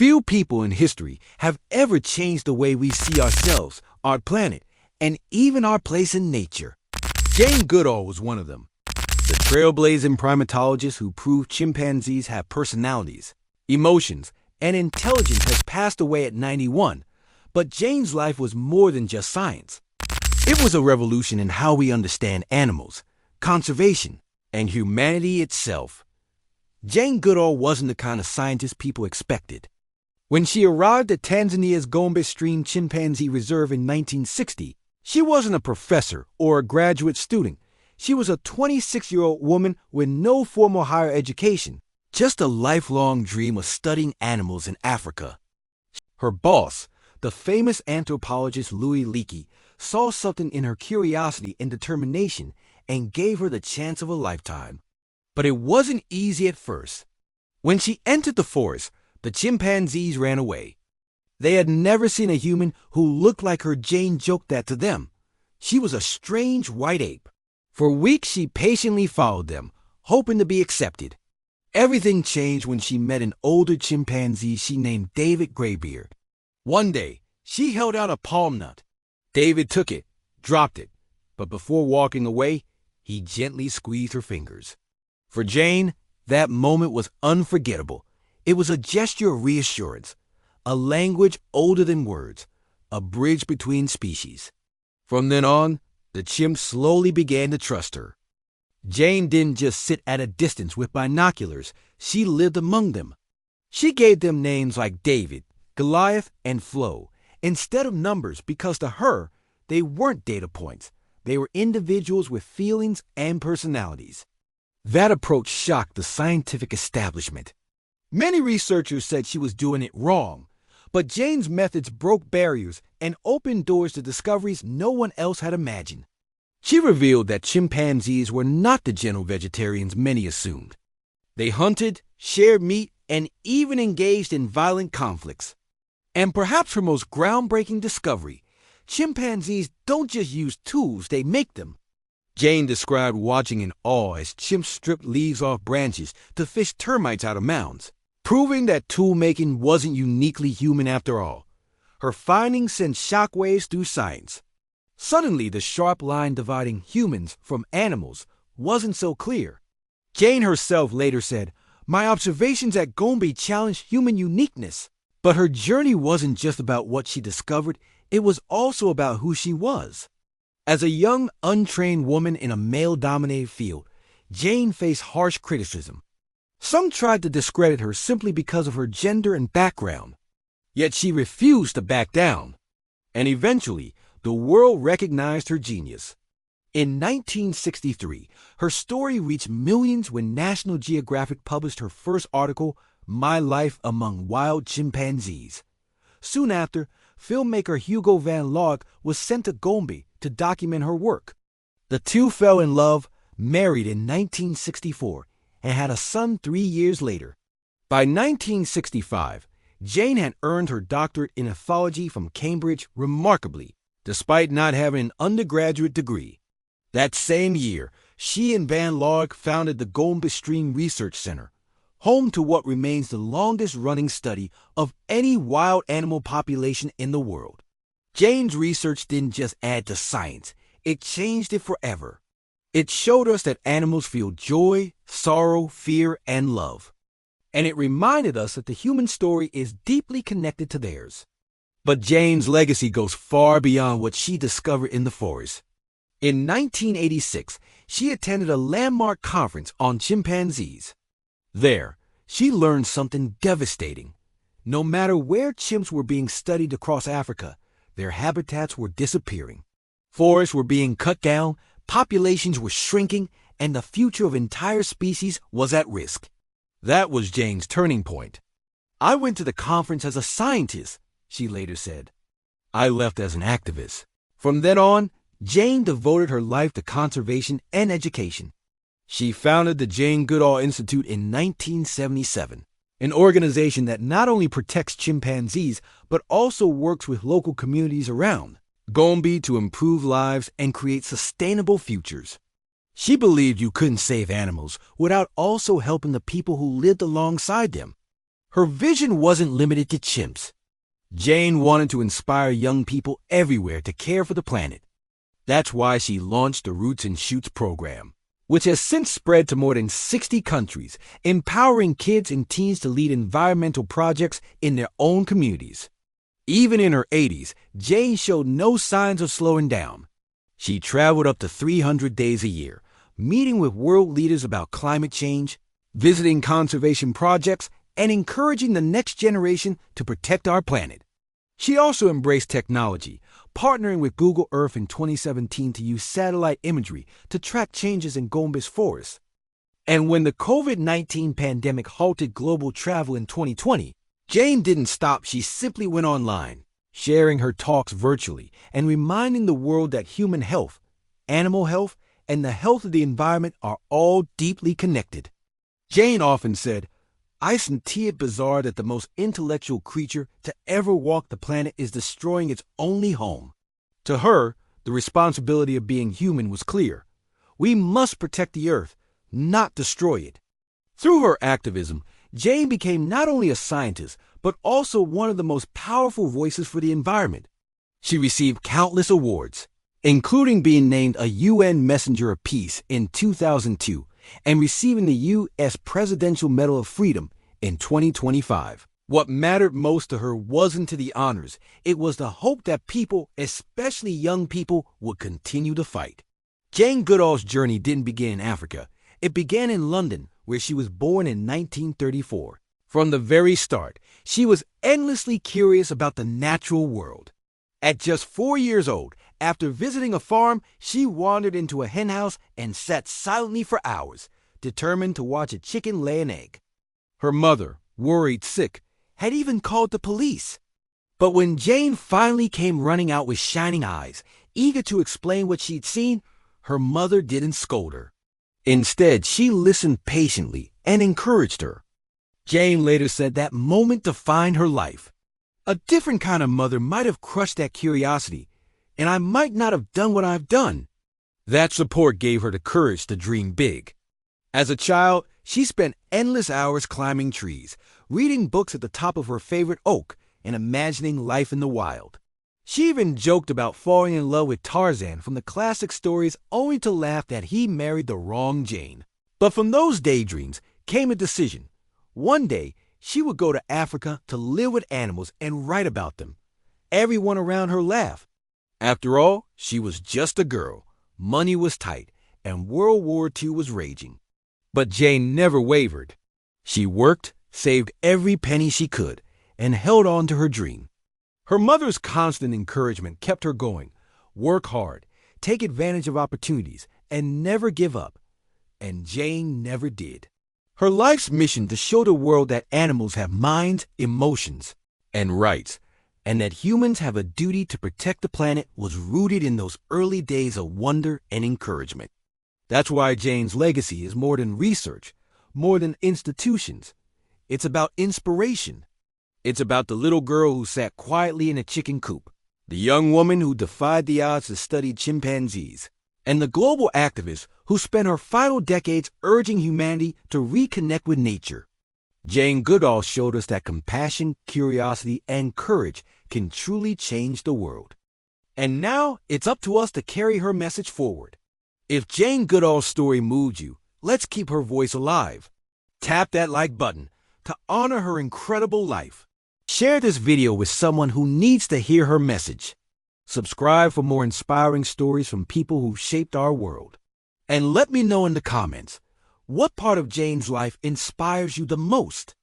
Few people in history have ever changed the way we see ourselves, our planet, and even our place in nature. Jane Goodall was one of them. The trailblazing primatologist who proved chimpanzees have personalities, emotions, and intelligence has passed away at 91, but Jane's life was more than just science. It was a revolution in how we understand animals, conservation, and humanity itself. Jane Goodall wasn't the kind of scientist people expected. When she arrived at Tanzania's Gombe Stream Chimpanzee Reserve in 1960, she wasn't a professor or a graduate student. She was a 26-year-old woman with no formal higher education, just a lifelong dream of studying animals in Africa. Her boss, the famous anthropologist Louis Leakey, saw something in her curiosity and determination and gave her the chance of a lifetime. But it wasn't easy at first. When she entered the forest, the chimpanzees ran away. They had never seen a human who looked like her. Jane joked that to them. She was a strange white ape. For weeks she patiently followed them, hoping to be accepted. Everything changed when she met an older chimpanzee she named David Graybeard. One day, she held out a palm nut. David took it, dropped it, but before walking away, he gently squeezed her fingers. For Jane, that moment was unforgettable. It was a gesture of reassurance, a language older than words, a bridge between species. From then on, the chimps slowly began to trust her. Jane didn't just sit at a distance with binoculars, she lived among them. She gave them names like David, Goliath, and Flo, instead of numbers, because to her, they weren't data points. They were individuals with feelings and personalities. That approach shocked the scientific establishment. Many researchers said she was doing it wrong, but Jane's methods broke barriers and opened doors to discoveries no one else had imagined. She revealed that chimpanzees were not the gentle vegetarians many assumed. They hunted, shared meat, and even engaged in violent conflicts. And perhaps her most groundbreaking discovery, chimpanzees don't just use tools, they make them. Jane described watching in awe as chimps stripped leaves off branches to fish termites out of mounds, proving that tool-making wasn't uniquely human after all. Her findings sent shockwaves through science. Suddenly, the sharp line dividing humans from animals wasn't so clear. Jane herself later said, "My observations at Gombe challenged human uniqueness." But her journey wasn't just about what she discovered, it was also about who she was. As a young, untrained woman in a male-dominated field, Jane faced harsh criticism. Some tried to discredit her simply because of her gender and background. Yet she refused to back down. And eventually, the world recognized her genius. In 1963, her story reached millions when National Geographic published her first article, My Life Among Wild Chimpanzees. Soon after, filmmaker Hugo van Log was sent to Gombe to document her work. The two fell in love, married in 1964, and had a son 3 years later. By 1965, Jane had earned her doctorate in ethology from Cambridge remarkably, despite not having an undergraduate degree. That same year, she and Van Log founded the Gombe Stream Research Center, home to what remains the longest-running study of any wild animal population in the world. Jane's research didn't just add to science, it changed it forever. It showed us that animals feel joy, sorrow, fear, and love. And it reminded us that the human story is deeply connected to theirs. But Jane's legacy goes far beyond what she discovered in the forest. In 1986, she attended a landmark conference on chimpanzees. There, she learned something devastating. No matter where chimps were being studied across Africa, their habitats were disappearing. Forests were being cut down, populations were shrinking, and the future of entire species was at risk. That was Jane's turning point. "I went to the conference as a scientist," she later said. "I left as an activist." From then on, Jane devoted her life to conservation and education. She founded the Jane Goodall Institute in 1977, an organization that not only protects chimpanzees, but also works with local communities around Gombe to improve lives and create sustainable futures. She believed you couldn't save animals without also helping the people who lived alongside them. Her vision wasn't limited to chimps. Jane wanted to inspire young people everywhere to care for the planet. That's why she launched the Roots and Shoots program, which has since spread to more than 60 countries, empowering kids and teens to lead environmental projects in their own communities. Even in her 80s, Jane showed no signs of slowing down. She traveled up to 300 days a year, meeting with world leaders about climate change, visiting conservation projects, and encouraging the next generation to protect our planet. She also embraced technology, partnering with Google Earth in 2017 to use satellite imagery to track changes in Gombe's forests. And when the COVID-19 pandemic halted global travel in 2020, Jane didn't stop. She simply went online, sharing her talks virtually and reminding the world that human health, animal health, and the health of the environment are all deeply connected. Jane often said, "I see it bizarre that the most intellectual creature to ever walk the planet is destroying its only home." To her, the responsibility of being human was clear. We must protect the earth, not destroy it. Through her activism, Jane became not only a scientist, but also one of the most powerful voices for the environment. She received countless awards, including being named a UN Messenger of Peace in 2002 and receiving the U.S. Presidential Medal of Freedom in 2025. What mattered most to her wasn't to the honors. It was the hope that people, especially young people, would continue to fight. Jane Goodall's journey didn't begin in Africa. It began in London, where she was born in 1934. From the very start, she was endlessly curious about the natural world. At just 4 years old, after visiting a farm, she wandered into a henhouse and sat silently for hours, determined to watch a chicken lay an egg. Her mother, worried sick, had even called the police. But when Jane finally came running out with shining eyes, eager to explain what she'd seen, her mother didn't scold her. Instead, she listened patiently and encouraged her. Jane later said that moment defined her life. "A different kind of mother might have crushed that curiosity, and I might not have done what I've done." That support gave her the courage to dream big. As a child, she spent endless hours climbing trees, reading books at the top of her favorite oak, and imagining life in the wild. She even joked about falling in love with Tarzan from the classic stories, only to laugh that he married the wrong Jane. But from those daydreams came a decision. One day, she would go to Africa to live with animals and write about them. Everyone around her laughed. After all, she was just a girl, money was tight, and World War II was raging. But Jane never wavered. She worked, saved every penny she could, and held on to her dream. Her mother's constant encouragement kept her going. Work hard, take advantage of opportunities, and never give up. And Jane never did. Her life's mission to show the world that animals have minds, emotions, and rights, and that humans have a duty to protect the planet was rooted in those early days of wonder and encouragement. That's why Jane's legacy is more than research, more than institutions. It's about inspiration. It's about the little girl who sat quietly in a chicken coop, the young woman who defied the odds to study chimpanzees, and the global activist who spent her final decades urging humanity to reconnect with nature. Jane Goodall showed us that compassion, curiosity, and courage can truly change the world. And now it's up to us to carry her message forward. If Jane Goodall's story moved you, let's keep her voice alive. Tap that like button to honor her incredible life. Share this video with someone who needs to hear her message. Subscribe for more inspiring stories from people who shaped our world. And let me know in the comments, what part of Jane's life inspires you the most?